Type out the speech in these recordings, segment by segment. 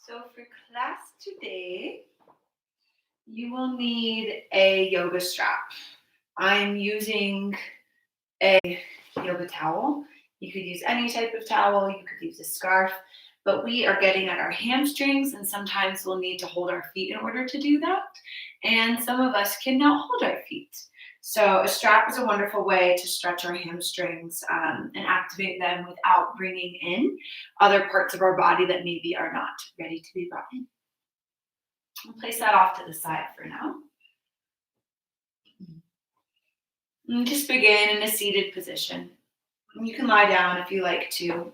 So for class today, you will need a yoga strap. I'm using a yoga towel. You could use any type of towel, you could use a scarf, but we are getting at our hamstrings, and sometimes we'll need to hold our feet in order to do that. And some of us cannot hold our feet. So, a strap is a wonderful way to stretch our hamstrings and activate them without bringing in other parts of our body that maybe are not ready to be brought in. I'll place that off to the side for now. And just begin in a seated position. You can lie down if you like to.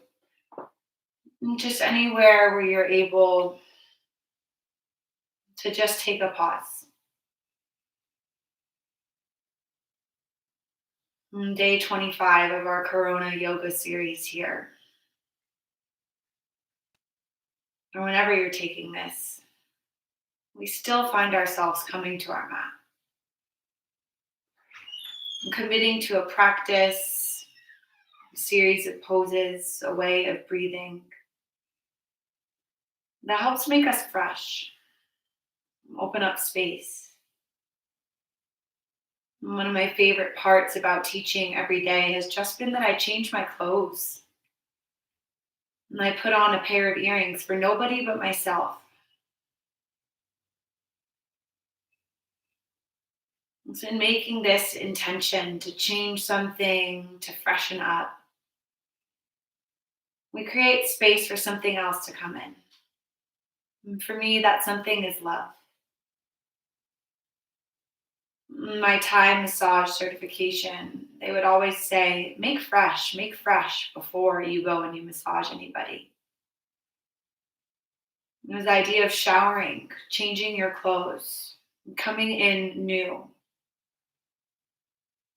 And just anywhere where you're able to just take a pause. Day 25 of our Corona Yoga series here. Or whenever you're taking this, we still find ourselves coming to our mat. And committing to a practice, a series of poses, a way of breathing that helps make us fresh, open up space. And one of my favorite parts about teaching every day has just been that I change my clothes. And I put on a pair of earrings for nobody but myself. And so in making this intention to change something, to freshen up, we create space for something else to come in. And for me, that something is love. My Thai massage certification, they would always say, make fresh before you go and you massage anybody. It was the idea of showering, changing your clothes, coming in new.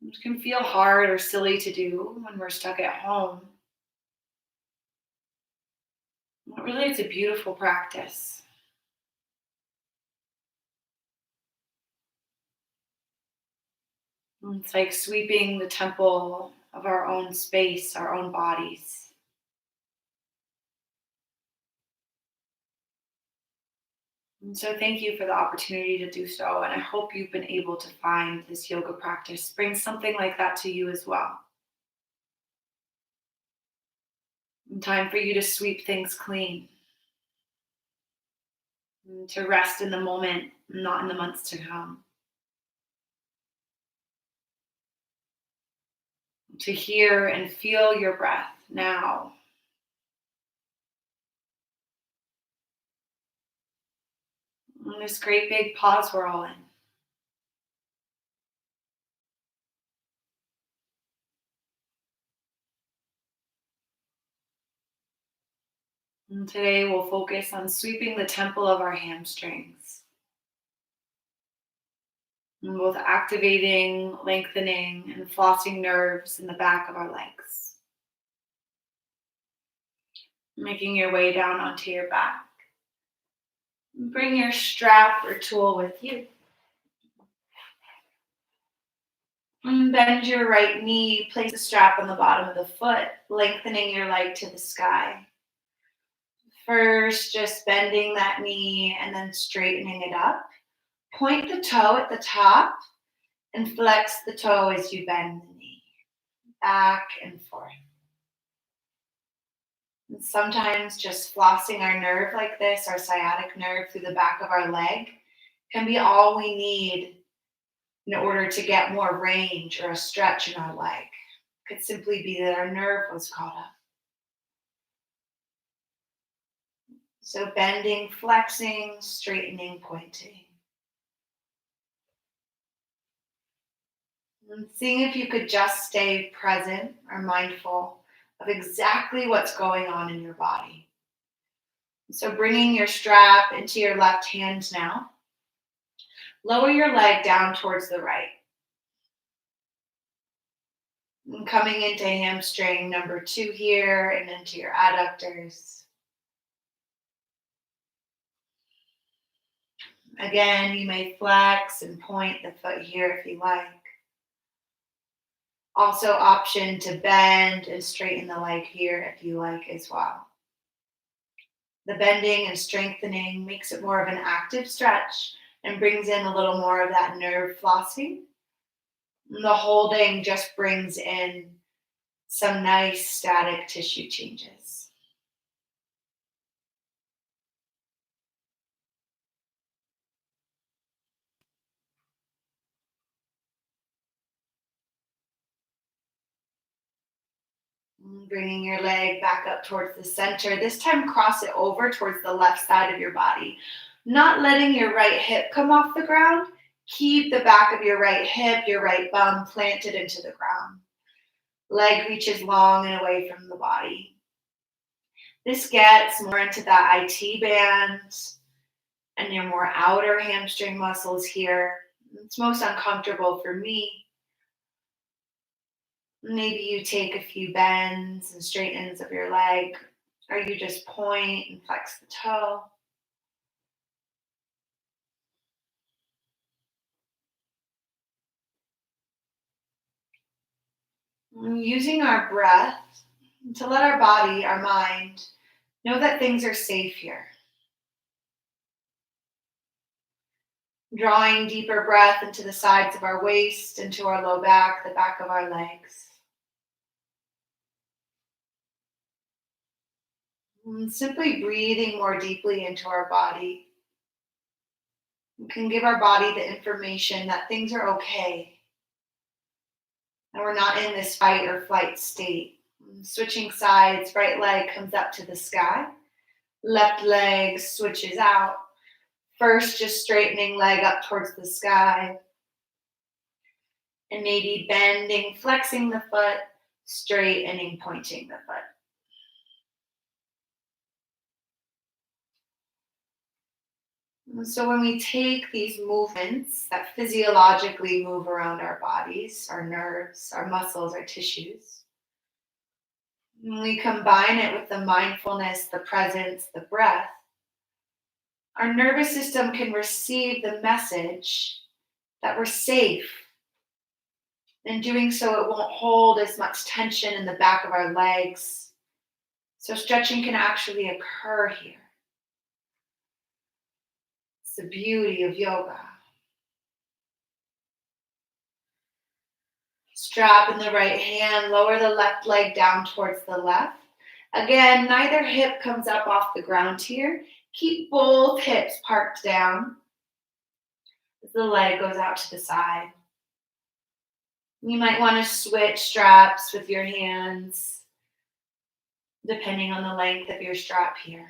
It can feel hard or silly to do when we're stuck at home. But really, it's a beautiful practice. It's like sweeping the temple of our own space, our own bodies. And so, thank you for the opportunity to do so. And I hope you've been able to find this yoga practice bring something like that to you as well. And time for you to sweep things clean, and to rest in the moment, not in the months to come. To hear and feel your breath now. And this great big pause we're all in. And today we'll focus on sweeping the temple of our hamstrings. And both activating, lengthening, and flossing nerves in the back of our legs. Making your way down onto your back. Bring your strap or tool with you. And bend your right knee, place the strap on the bottom of the foot, lengthening your leg to the sky. First, just bending that knee and then straightening it up. Point the toe at the top and flex the toe as you bend the knee, back and forth. And sometimes just flossing our nerve like this, our sciatic nerve through the back of our leg, can be all we need in order to get more range or a stretch in our leg. It could simply be that our nerve was caught up. So bending, flexing, straightening, pointing. And seeing if you could just stay present or mindful of exactly what's going on in your body. So bringing your strap into your left hand now. Lower your leg down towards the right. And coming into hamstring number 2 here and into your adductors. Again, you may flex and point the foot here if you like. Also option to bend and straighten the leg here if you like as well. The bending and strengthening makes it more of an active stretch and brings in a little more of that nerve flossing. And the holding just brings in some nice static tissue changes. Bringing your leg back up towards the center. This time, cross it over towards the left side of your body. Not letting your right hip come off the ground. Keep the back of your right hip, your right bum planted into the ground. Leg reaches long and away from the body. This gets more into that IT band and your more outer hamstring muscles here. It's most uncomfortable for me. Maybe you take a few bends and straightens of your leg, or you just point and flex the toe. Using our breath to let our body, our mind, know that things are safe here. Drawing deeper breath into the sides of our waist, into our low back, the back of our legs. Simply breathing more deeply into our body. We can give our body the information that things are okay and we're not in this fight or flight state. Switching sides, right leg comes up to the sky, left leg switches out. First, just straightening leg up towards the sky, and maybe bending, flexing the foot, straightening, pointing the foot. So when we take these movements that physiologically move around our bodies, our nerves, our muscles, our tissues, and we combine it with the mindfulness, the presence, the breath, our nervous system can receive the message that we're safe. In doing so, it won't hold as much tension in the back of our legs. So stretching can actually occur here. It's the beauty of yoga. Strap in the right hand, lower the left leg down towards the left. Again, neither hip comes up off the ground here. Keep both hips parked down as the leg goes out to the side. You might want to switch straps with your hands, depending on the length of your strap here.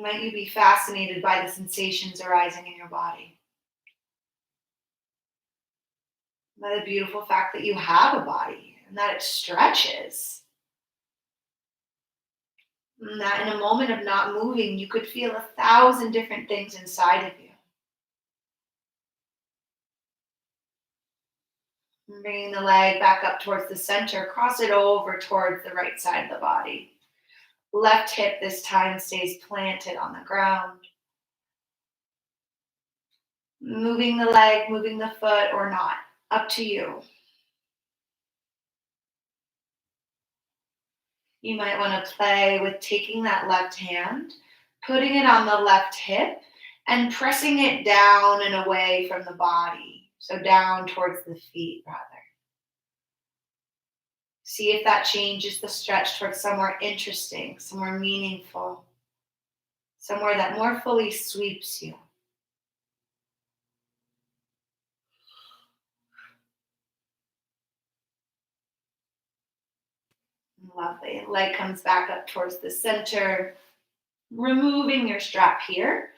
Might you be fascinated by the sensations arising in your body? By the beautiful fact that you have a body and that it stretches. And that in a moment of not moving, you could feel 1,000 different things inside of you. And bringing the leg back up towards the center, cross it over towards the right side of the body. Left hip this time stays planted on the ground. Moving the leg, moving the foot, or not. Up to you. You might want to play with taking that left hand, putting it on the left hip, and pressing it down and away from the body. So down towards the feet, rather. See if that changes the stretch towards somewhere interesting, somewhere meaningful, somewhere that more fully sweeps you. Lovely. Leg comes back up towards the center. Removing your strap here.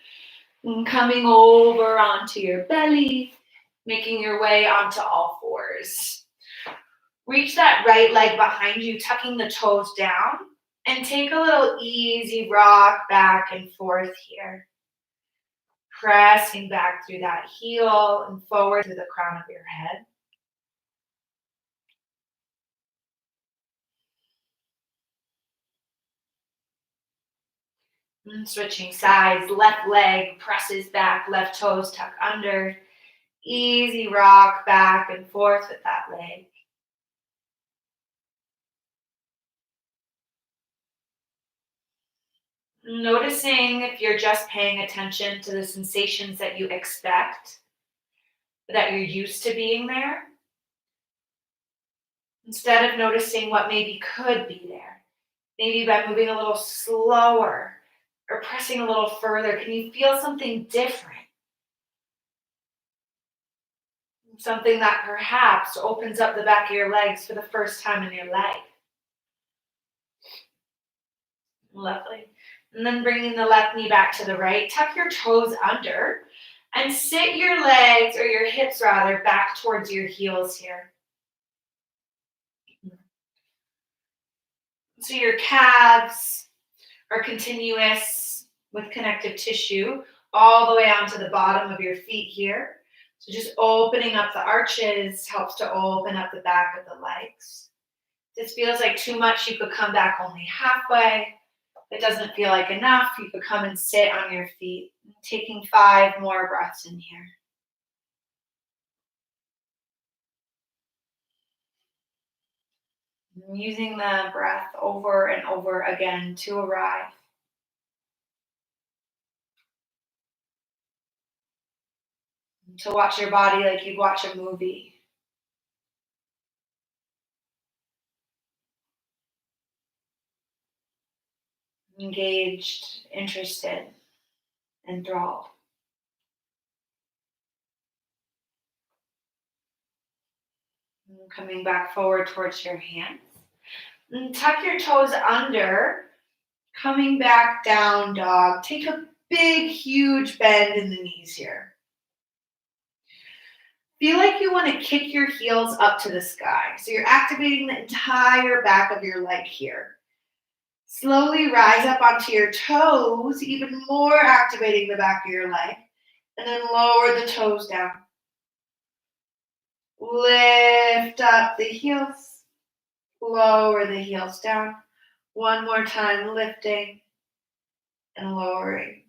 And coming over onto your belly. Making your way onto all fours. Reach that right leg behind you, tucking the toes down. And take a little easy rock back and forth here. Pressing back through that heel and forward to the crown of your head. And switching sides, left leg presses back, left toes tuck under. Easy rock back and forth with that leg. Noticing if you're just paying attention to the sensations that you expect, that you're used to being there, instead of noticing what maybe could be there. Maybe by moving a little slower or pressing a little further, can you feel something different? Something that perhaps opens up the back of your legs for the first time in your life. Lovely. And then bringing the left knee back to the right, tuck your toes under and sit your legs or your hips rather back towards your heels here. So your calves are continuous with connective tissue all the way onto the bottom of your feet here. So just opening up the arches helps to open up the back of the legs. If this feels like too much, you could come back only halfway. If it doesn't feel like enough, you could come and sit on your feet. Taking 5 more breaths in here. Using the breath over and over again to arrive. To watch your body like you'd watch a movie. Engaged, interested, enthralled. And coming back forward towards your hands. And tuck your toes under. Coming back down, dog. Take a big, huge bend in the knees here. Feel like you want to kick your heels up to the sky. So you're activating the entire back of your leg here. Slowly rise up onto your toes, even more activating the back of your leg. And then lower the toes down. Lift up the heels. Lower the heels down. One more time, lifting and lowering.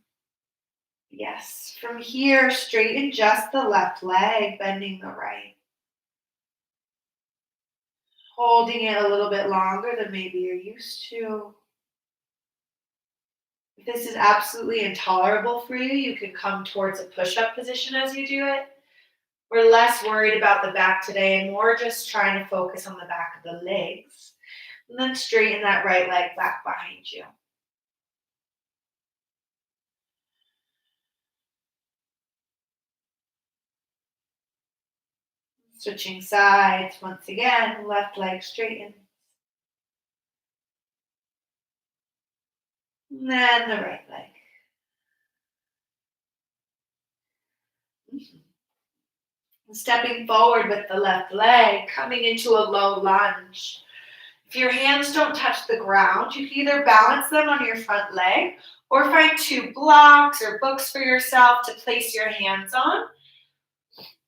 Yes, from here, straighten just the left leg, bending the right. Holding it a little bit longer than maybe you're used to. If this is absolutely intolerable for you, you can come towards a push-up position as you do it. We're less worried about the back today and more just trying to focus on the back of the legs. And then straighten that right leg back behind you. Switching sides once again, left leg straighten. And then the right leg. Stepping forward with the left leg, coming into a low lunge. If your hands don't touch the ground, you can either balance them on your front leg or find 2 blocks or books for yourself to place your hands on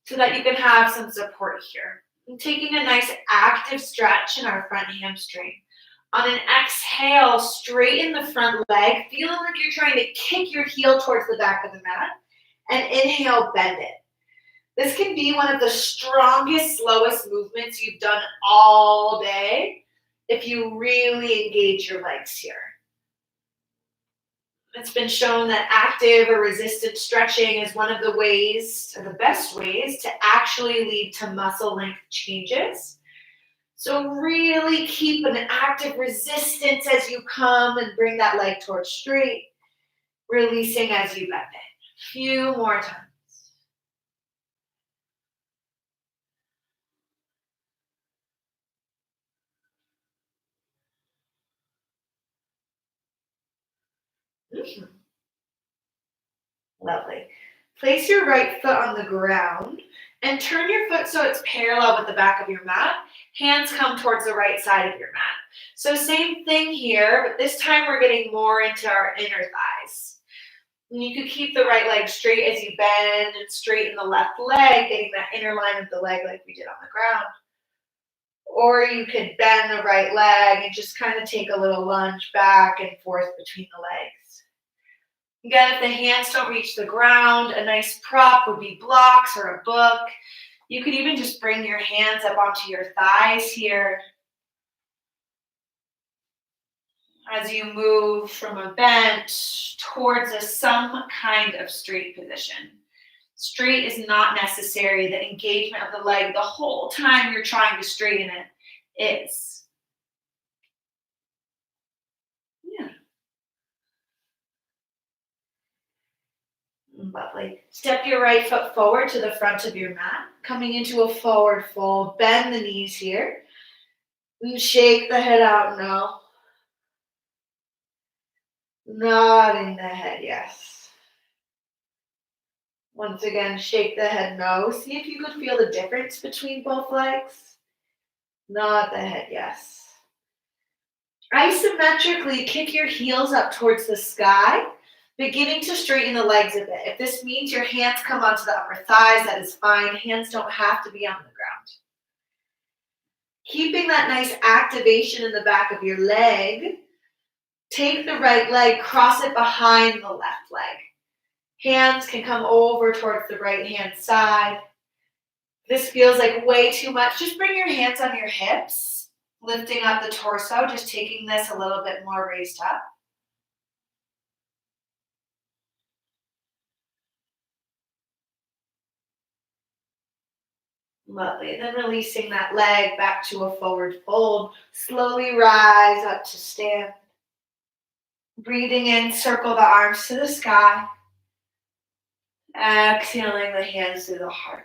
so that you can have some support here. And taking a nice active stretch in our front hamstring. On an exhale, straighten the front leg, feeling like you're trying to kick your heel towards the back of the mat. And inhale, bend it. This can be one of the strongest, slowest movements you've done all day if you really engage your legs here. It's been shown that active or resistant stretching is one of the ways, or the best ways, to actually lead to muscle length changes. So really keep an active resistance as you come and bring that leg towards straight, releasing as you bend it. Few more times. Mhm. Lovely. Place your right foot on the ground and turn your foot so it's parallel with the back of your mat. Hands come towards the right side of your mat. So same thing here, but this time we're getting more into our inner thighs. And you could keep the right leg straight as you bend and straighten the left leg, getting that inner line of the leg like we did on the ground. Or you could bend the right leg and just kind of take a little lunge back and forth between the legs. Again, if the hands don't reach the ground, a nice prop would be blocks or a book. You could even just bring your hands up onto your thighs here as you move from a bent towards some kind of straight position. Straight is not necessary. The engagement of the leg the whole time you're trying to straighten it is. Yeah, lovely. Step your right foot forward to the front of your mat, coming into a forward fold. Bend the knees here and shake the head out now. Nodding the head, yes. Once again, shake the head no. See if you could feel the difference between both legs. Nod the head, yes. Isometrically kick your heels up towards the sky, beginning to straighten the legs a bit. If this means your hands come onto the upper thighs, that is fine. Hands don't have to be on the ground. Keeping that nice activation in the back of your leg, take the right leg, cross it behind the left leg. Hands can come over towards the right hand side. This feels like way too much. Just bring your hands on your hips, lifting up the torso, just taking this a little bit more raised up. Lovely. Then releasing that leg back to a forward fold. Slowly rise up to stand. Breathing in, circle the arms to the sky. Exhaling the hands to the heart.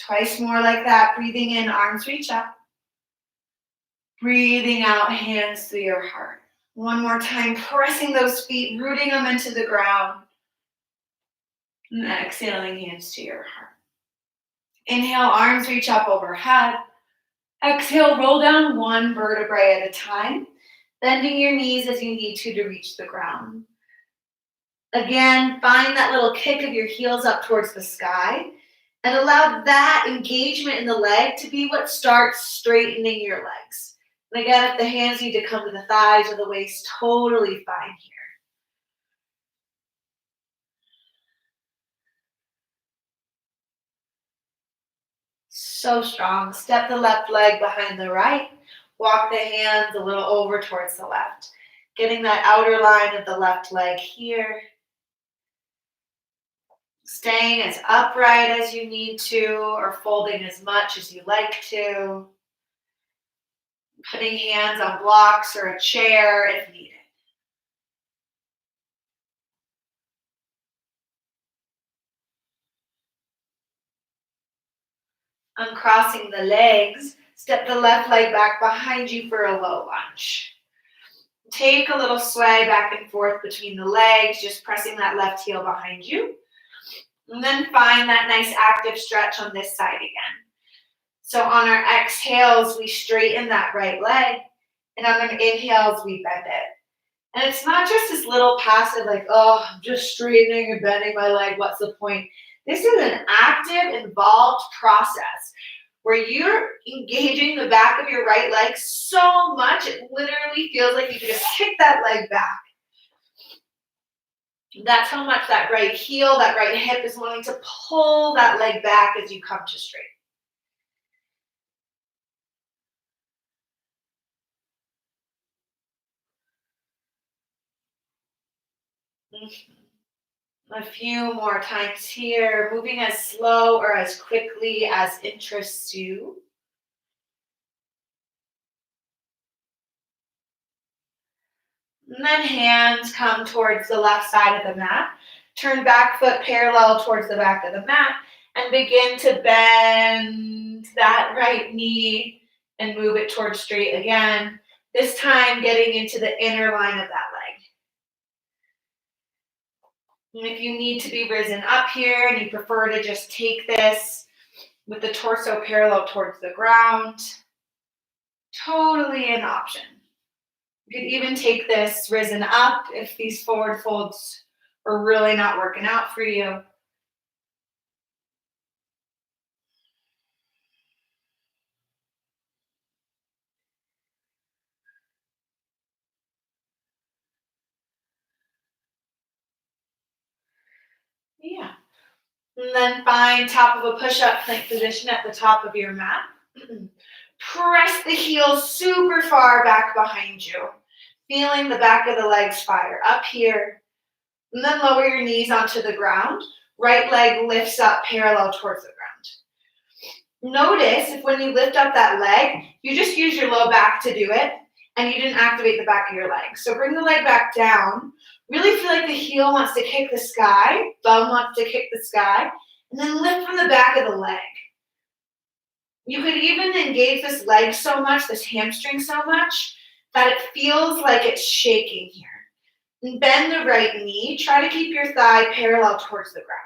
Twice more like that. Breathing in, arms reach up. Breathing out, hands to your heart. One more time, pressing those feet, rooting them into the ground. And exhaling, hands to your heart. Inhale, arms reach up overhead. Exhale, roll down one vertebrae at a time, bending your knees as you need to reach the ground. Again, find that little kick of your heels up towards the sky and allow that engagement in the leg to be what starts straightening your legs. And again, if the hands need to come to the thighs or the waist, totally fine here. So strong. Step the left leg behind the right. Walk the hands a little over towards the left. Getting that outer line of the left leg here. Staying as upright as you need to or folding as much as you like to. Putting hands on blocks or a chair if needed. Uncrossing the legs, step the left leg back behind you for a low lunge. Take a little sway back and forth between the legs, just pressing that left heel behind you. And then find that nice active stretch on this side again. So on our exhales, we straighten that right leg. And on our inhales, we bend it. And it's not just this little passive like, oh, I'm just straightening and bending my leg. What's the point? This is an active, involved process where you're engaging the back of your right leg so much, it literally feels like you can just kick that leg back. That's how much that right heel, that right hip is wanting to pull that leg back as you come to straight. A few more times here, moving as slow or as quickly as interests you. And then hands come towards the left side of the mat. Turn back foot parallel towards the back of the mat and begin to bend that right knee and move it towards straight again. This time getting into the inner line of that leg. And if you need to be risen up here and you prefer to just take this with the torso parallel towards the ground, totally an option. You could even take this risen up if these forward folds are really not working out for you. And then find top of a push-up plank position at the top of your mat. Press the heels super far back behind you, feeling the back of the legs fire up here. And then lower your knees onto the ground. Right leg lifts up parallel towards the ground. Notice if when you lift up that leg, you just use your low back to do it, and you didn't activate the back of your leg. So bring the leg back down. Really feel like the heel wants to kick the sky, bum wants to kick the sky, and then lift from the back of the leg. You could even engage this leg so much, this hamstring so much, that it feels like it's shaking here. And bend the right knee. Try to keep your thigh parallel towards the ground.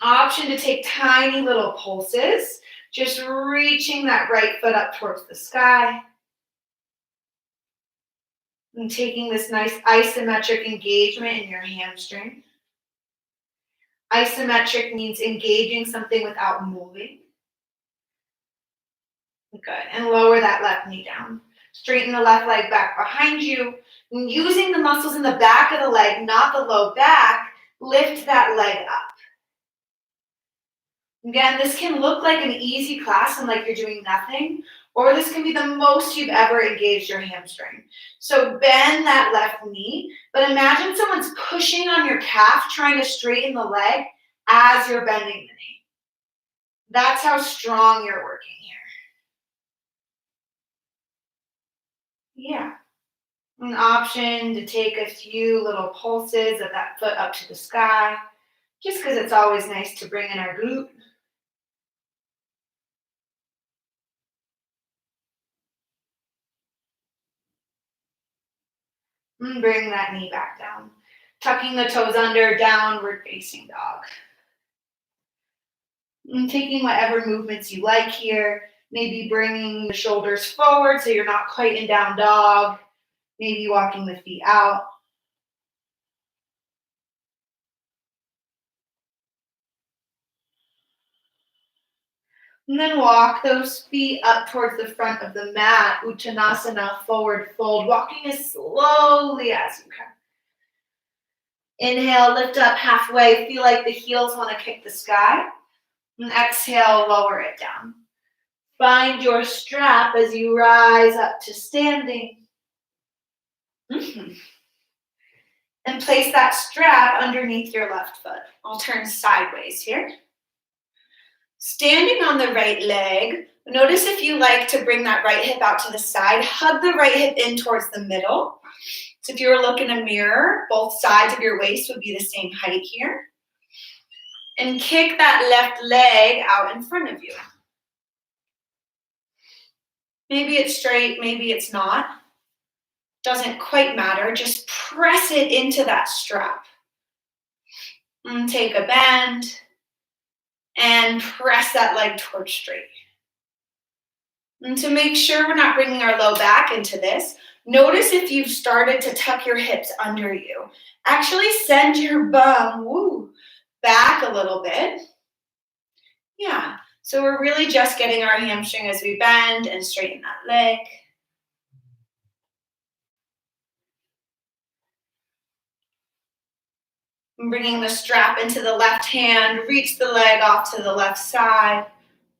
Option to take tiny little pulses, just reaching that right foot up towards the sky. And taking this nice isometric engagement in your hamstring. Isometric means engaging something without moving. Good. And lower that left knee down. Straighten the left leg back behind you. And using the muscles in the back of the leg, not the low back, lift that leg up. Again, this can look like an easy class and like you're doing nothing, or this can be the most you've ever engaged your hamstring. So bend that left knee, but imagine someone's pushing on your calf, trying to straighten the leg as you're bending the knee. That's how strong you're working here. Yeah. An option to take a few little pulses of that foot up to the sky, just because it's always nice to bring in our glute. And bring that knee back down. Tucking the toes under, downward facing dog. And taking whatever movements you like here. Maybe bringing the shoulders forward so you're not quite in down dog. Maybe walking the feet out. And then walk those feet up towards the front of the mat, Uttanasana, forward fold, walking as slowly as you can. Inhale, lift up halfway, feel like the heels want to kick the sky. And exhale, lower it down. Find your strap as you rise up to standing. And place that strap underneath your left foot. I'll turn sideways here. Standing on the right leg, notice if you like to bring that right hip out to the side, hug the right hip in towards the middle. So if you were to look in a mirror, both sides of your waist would be the same height here. And kick that left leg out in front of you. Maybe it's straight, maybe it's not. Doesn't quite matter. Just press it into that strap. And take a bend. And press that leg towards straight. And to make sure we're not bringing our low back into this, notice if you've started to tuck your hips under you. Actually send your bum back a little bit. Yeah, so we're really just getting our hamstring as we bend and straighten that leg. And bringing the strap into the left hand, reach the leg off to the left side.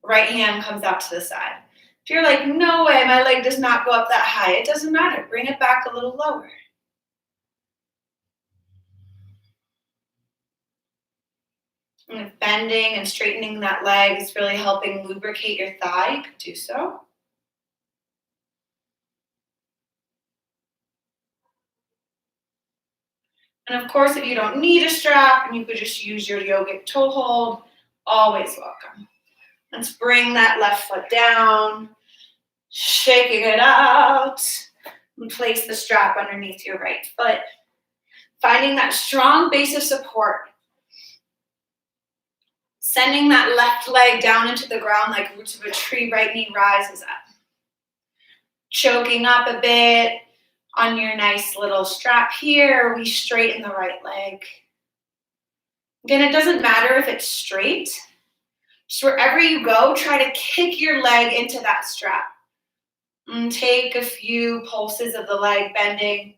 Right hand comes out to the side. If you're like, no way, my leg does not go up that high, it doesn't matter. Bring it back a little lower. And if bending and straightening that leg is really helping lubricate your thigh, you could do so. And of course, if you don't need a strap and you could just use your yogic toe hold, always welcome. Let's bring that left foot down, shaking it out, and place the strap underneath your right foot. Finding that strong base of support. Sending that left leg down into the ground like roots of a tree, right knee rises up. Choking up a bit on your nice little strap here, we straighten the right leg. Again, it doesn't matter if it's straight. Just wherever you go, try to kick your leg into that strap. And take a few pulses of the leg bending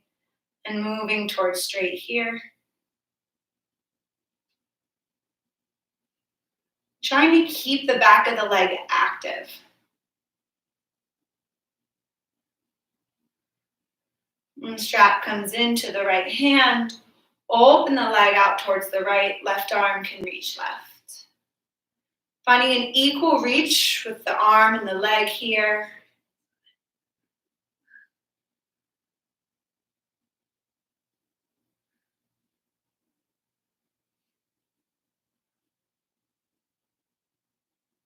and moving towards straight here. Trying to keep the back of the leg active. And strap comes into the right hand. Open the leg out towards the right. Left arm can reach left. Finding an equal reach with the arm and the leg here.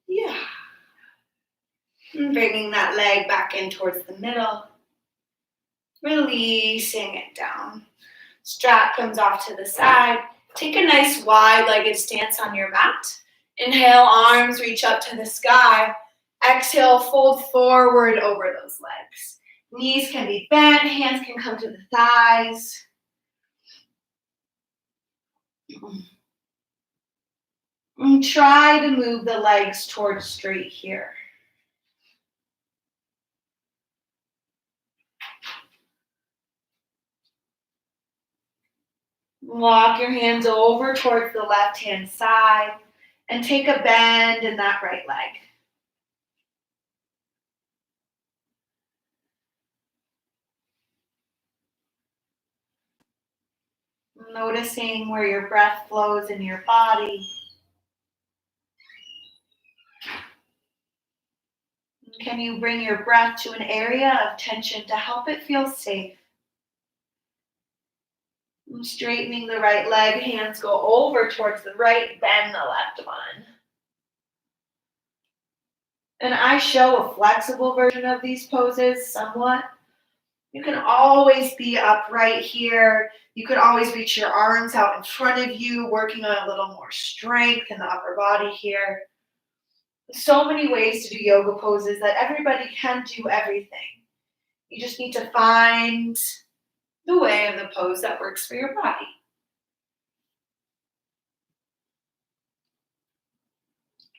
Yeah. And bringing that leg back in towards the middle. Releasing it down. Strap comes off to the side. Take a nice wide-legged stance on your mat. Inhale, arms reach up to the sky. Exhale, fold forward over those legs. Knees can be bent, hands can come to the thighs. And try to move the legs towards straight here. Walk your hands over towards the left-hand side and take a bend in that right leg. Noticing where your breath flows in your body. Can you bring your breath to an area of tension to help it feel safe? Straightening the right leg, hands go over towards the right, bend the left one. And I show a flexible version of these poses somewhat. You can always be upright here. You could always reach your arms out in front of you, working on a little more strength in the upper body here. So many ways to do yoga poses that everybody can do everything. You just need to find the way of the pose that works for your body.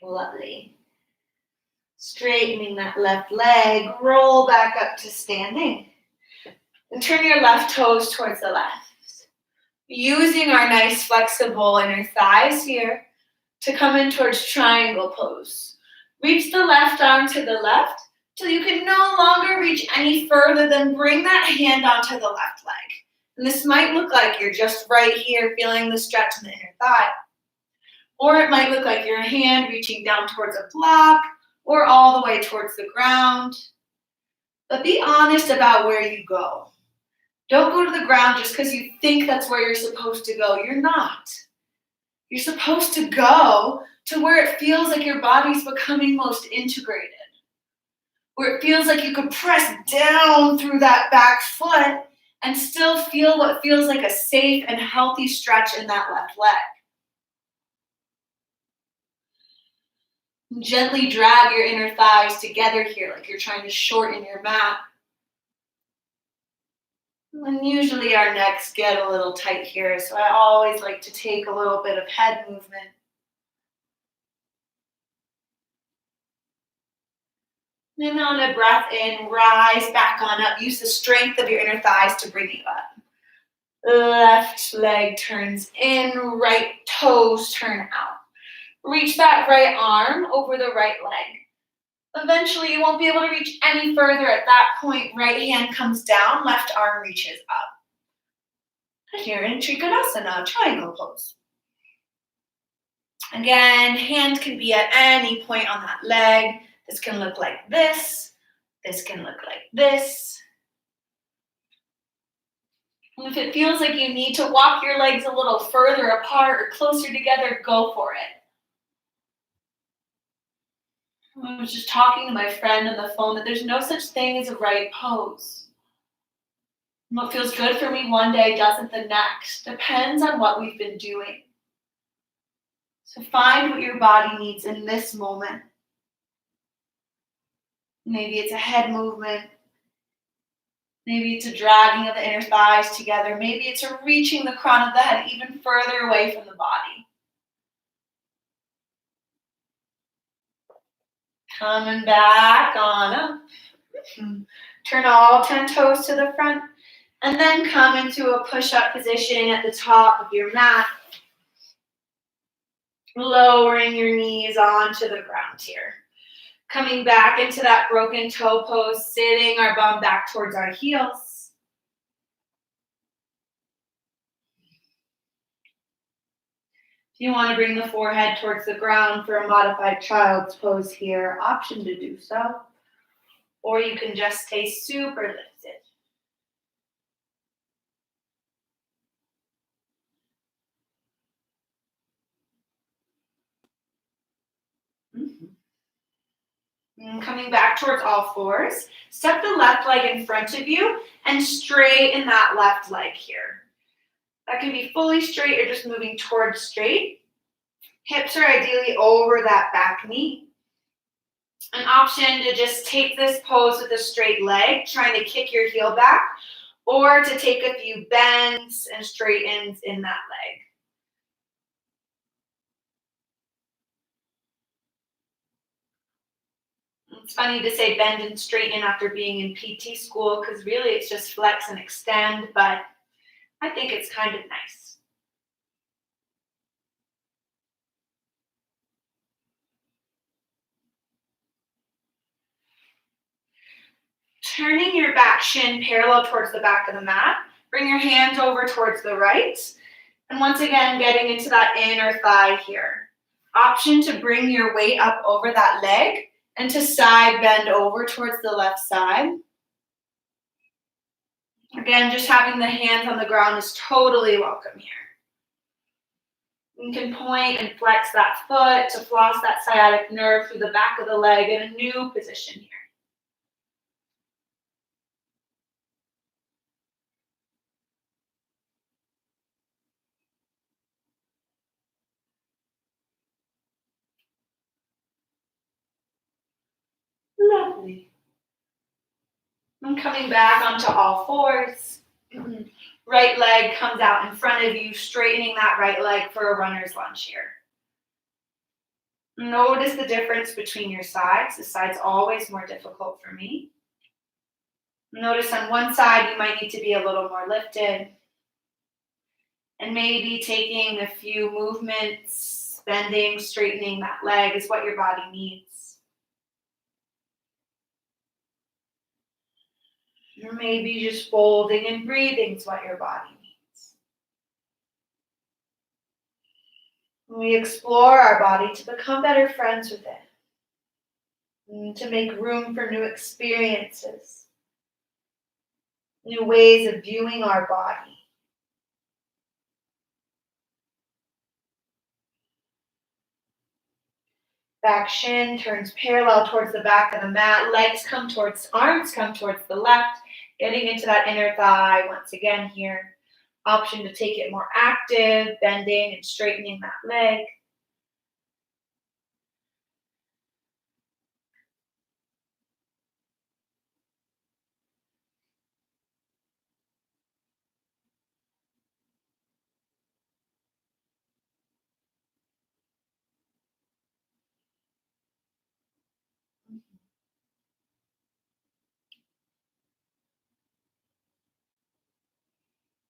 Lovely. Straightening that left leg, roll back up to standing. And turn your left toes towards the left. Using our nice flexible inner thighs here to come in towards triangle pose. Reach the left arm to the left till you can no longer reach any further than bring that hand onto the left leg. And this might look like you're just right here feeling the stretch in the inner thigh. Or it might look like your hand reaching down towards a block or all the way towards the ground. But be honest about where you go. Don't go to the ground just because you think that's where you're supposed to go. You're not. You're supposed to go to where it feels like your body's becoming most integrated. Where it feels like you could press down through that back foot and still feel what feels like a safe and healthy stretch in that left leg. Gently drag your inner thighs together here like you're trying to shorten your mat. And usually our necks get a little tight here, so I always like to take a little bit of head movement. And on a breath in, rise back on up. Use the strength of your inner thighs to bring you up. Left leg turns in, right toes turn out. Reach that right arm over the right leg. Eventually, you won't be able to reach any further at that point. Right hand comes down, left arm reaches up. And you're in Trikonasana, triangle pose. Again, hand can be at any point on that leg. This can look like this. This can look like this. And if it feels like you need to walk your legs a little further apart or closer together, go for it. I was just talking to my friend on the phone that there's no such thing as a right pose. What feels good for me one day doesn't the next. Depends on what we've been doing. So find what your body needs in this moment. Maybe it's a head movement. Maybe it's a dragging of the inner thighs together. Maybe it's a reaching the crown of the head even further away from the body. Coming back on up. Turn all 10 toes to the front. And then come into a push-up position at the top of your mat. Lowering your knees onto the ground here. Coming back into that broken toe pose, sitting our bum back towards our heels. If you want to bring the forehead towards the ground for a modified child's pose here, option to do so. Or you can just stay super lifted. And coming back towards all fours, step the left leg in front of you and straighten that left leg here. That can be fully straight or just moving towards straight. Hips are ideally over that back knee. An option to just take this pose with a straight leg, trying to kick your heel back, or to take a few bends and straightens in that leg. It's funny to say bend and straighten after being in PT school because really it's just flex and extend, but I think it's kind of nice. Turning your back shin parallel towards the back of the mat. Bring your hands over towards the right. And once again, getting into that inner thigh here. Option to bring your weight up over that leg and to side bend over towards the left side. Again, just having the hands on the ground is totally welcome here. You can point and flex that foot to floss that sciatic nerve through the back of the leg in a new position here. Lovely. And coming back onto all fours. Right leg comes out in front of you, straightening that right leg for a runner's lunge here. Notice the difference between your sides. This side's always more difficult for me. Notice on one side you might need to be a little more lifted. And maybe taking a few movements, bending, straightening that leg is what your body needs. Or maybe just folding and breathing is what your body needs. We explore our body to become better friends with it. And to make room for new experiences. New ways of viewing our body. Back shin turns parallel towards the back of the mat. Arms come towards the left. Getting into that inner thigh once again here. Option to take it more active, bending and straightening that leg.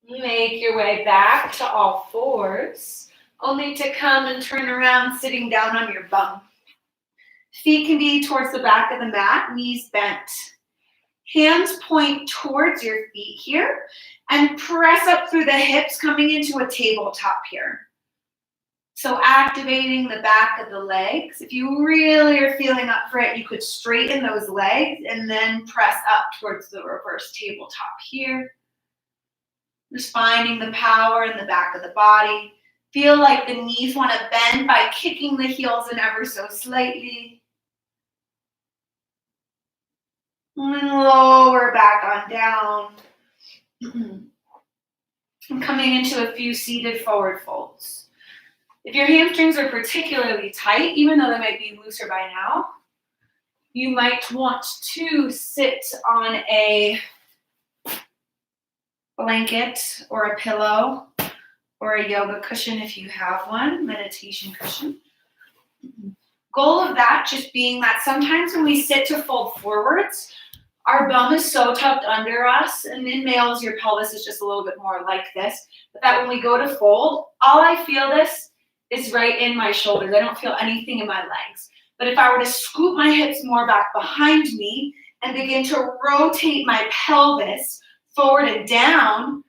Make your way back to all fours, only to come and turn around sitting down on your bum. Feet can be towards the back of the mat, knees bent. Hands point towards your feet here and press up through the hips, coming into a tabletop here. So activating the back of the legs. If you really are feeling up for it, you could straighten those legs and then press up towards the reverse tabletop here. Just finding the power in the back of the body. Feel like the knees want to bend by kicking the heels in ever so slightly. And lower back on down. And coming into a few seated forward folds. If your hamstrings are particularly tight, even though they might be looser by now, you might want to sit on a blanket or a pillow or a yoga cushion if you have one, meditation cushion. Goal of that just being that sometimes when we sit to fold forwards, our bum is so tucked under us, and in males, your pelvis is just a little bit more like this, but that when we go to fold, all I feel is right in my shoulders. I don't feel anything in my legs. But if I were to scoop my hips more back behind me and begin to rotate my pelvis forward and down,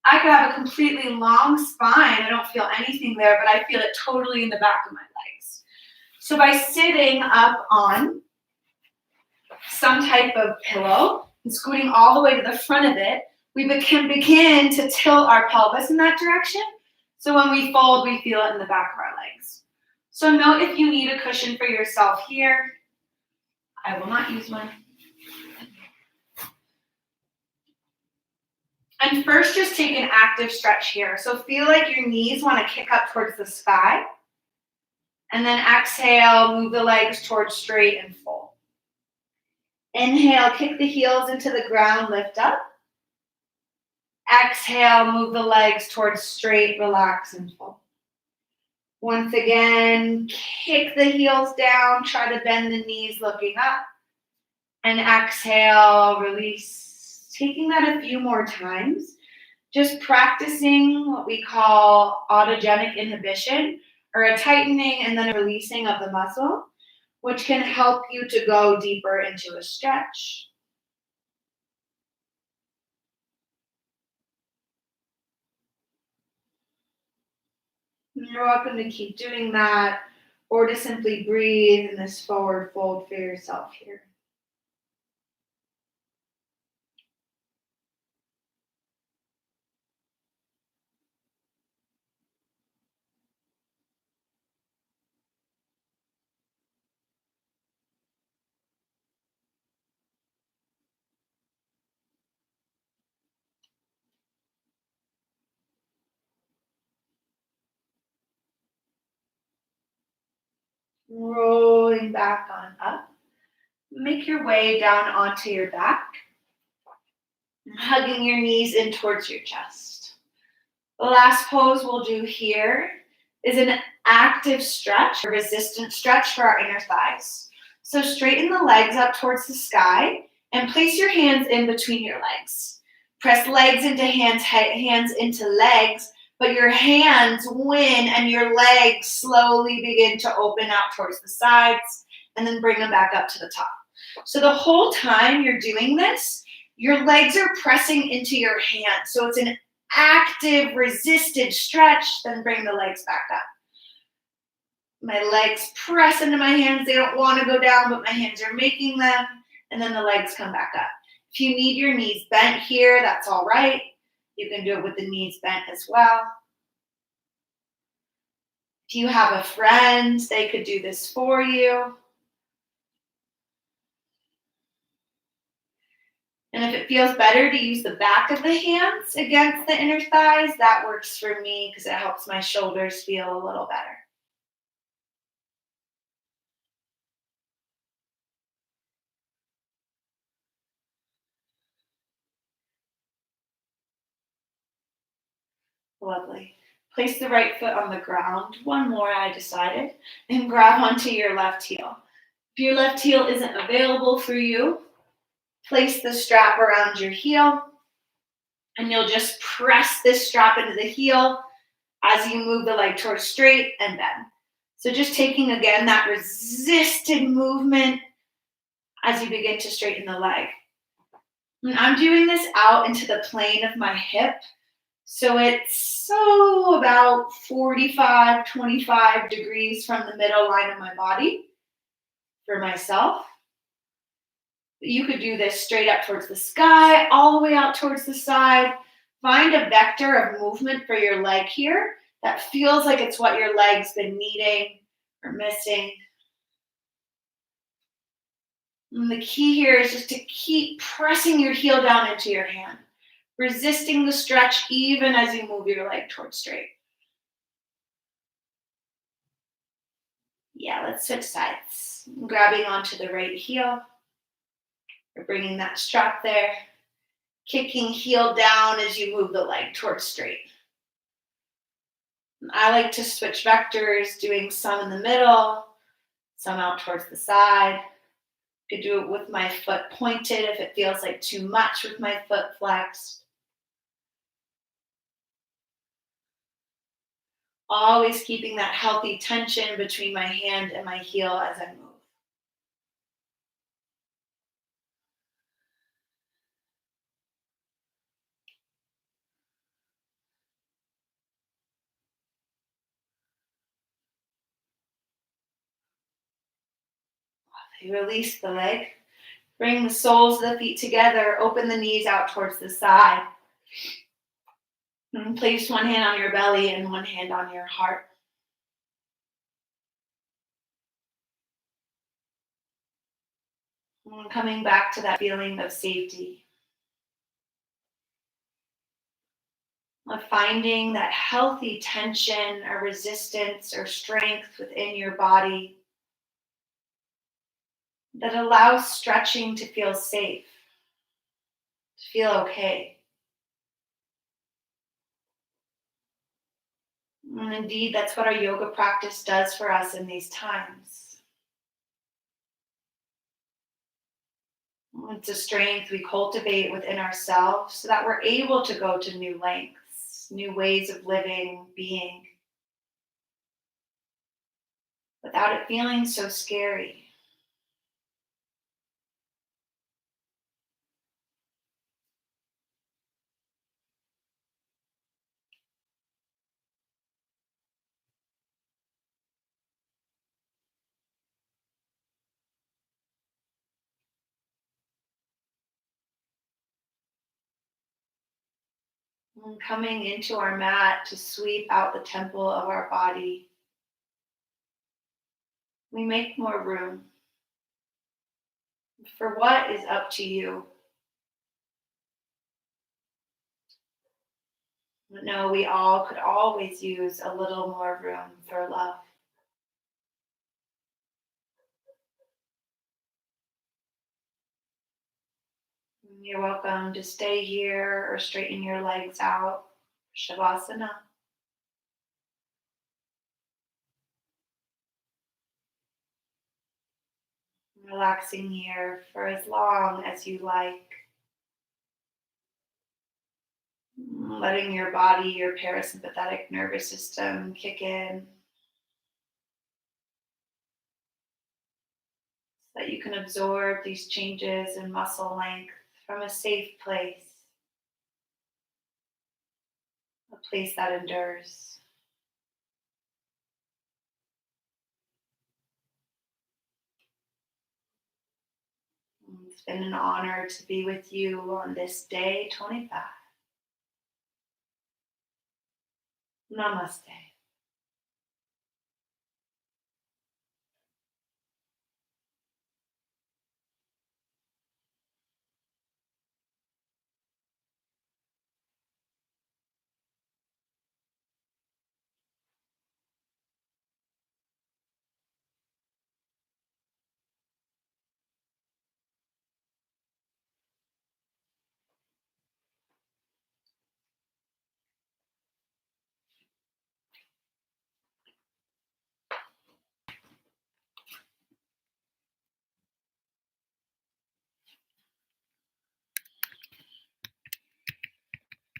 I could have a completely long spine. I don't feel anything there, but I feel it totally in the back of my legs. So by sitting up on some type of pillow and scooting all the way to the front of it, we can begin to tilt our pelvis in that direction. So when we fold, we feel it in the back of our legs. So note if you need a cushion for yourself here. I will not use one. And first, just take an active stretch here. So feel like your knees want to kick up towards the sky. And then exhale, move the legs towards straight and full. Inhale, kick the heels into the ground, lift up. Exhale, move the legs towards straight, relax, and full. Once again, kick the heels down, try to bend the knees looking up. And exhale, release. Taking that a few more times, just practicing what we call autogenic inhibition, or a tightening and then a releasing of the muscle, which can help you to go deeper into a stretch. You're welcome to keep doing that, or to simply breathe in this forward fold for yourself here. Rolling back on up. Make your way down onto your back, hugging your knees in towards your chest. The last pose we'll do here is an active stretch, a resistant stretch for our inner thighs. So straighten the legs up towards the sky and place your hands in between your legs. Press legs into hands, hands into legs, but your hands win and your legs slowly begin to open out towards the sides and then bring them back up to the top. So the whole time you're doing this, your legs are pressing into your hands. So it's an active, resisted stretch, then bring the legs back up. My legs press into my hands. They don't want to go down, but my hands are making them, and then the legs come back up. If you need your knees bent here, that's all right. You can do it with the knees bent as well. If you have a friend, they could do this for you. And if it feels better to use the back of the hands against the inner thighs, that works for me because it helps my shoulders feel a little better. Lovely. Place the right foot on the ground. One more, I decided. And grab onto your left heel. If your left heel isn't available for you, place the strap around your heel. And you'll just press this strap into the heel as you move the leg towards straight and bend. So just taking, again, that resisted movement as you begin to straighten the leg. And I'm doing this out into the plane of my hip. So it's about 45, 25 degrees from the middle line of my body for myself. You could do this straight up towards the sky, all the way out towards the side. Find a vector of movement for your leg here that feels like it's what your leg's been needing or missing. And the key here is just to keep pressing your heel down into your hand, resisting the stretch even as you move your leg towards straight. Yeah, let's switch sides. Grabbing onto the right heel. We're bringing that strap there. Kicking heel down as you move the leg towards straight. I like to switch vectors, doing some in the middle, some out towards the side. Could do it with my foot pointed if it feels like too much with my foot flexed. Always keeping that healthy tension between my hand and my heel as I move. Release the leg. Bring the soles of the feet together. Open the knees out towards the side. And place one hand on your belly and one hand on your heart. And coming back to that feeling of safety. Of finding that healthy tension or resistance or strength within your body that allows stretching to feel safe, to feel okay. And indeed, that's what our yoga practice does for us in these times. It's a strength we cultivate within ourselves so that we're able to go to new lengths, new ways of living, being, without it feeling so scary. And coming into our mat to sweep out the temple of our body, we make more room for what is up to you. But no, we all could always use a little more room for love. You're welcome to stay here or straighten your legs out. Shavasana. Relaxing here for as long as you like. Letting your body, your parasympathetic nervous system kick in so that you can absorb these changes in muscle length from a safe place, a place that endures. It's been an honor to be with you on this day 25. Namaste.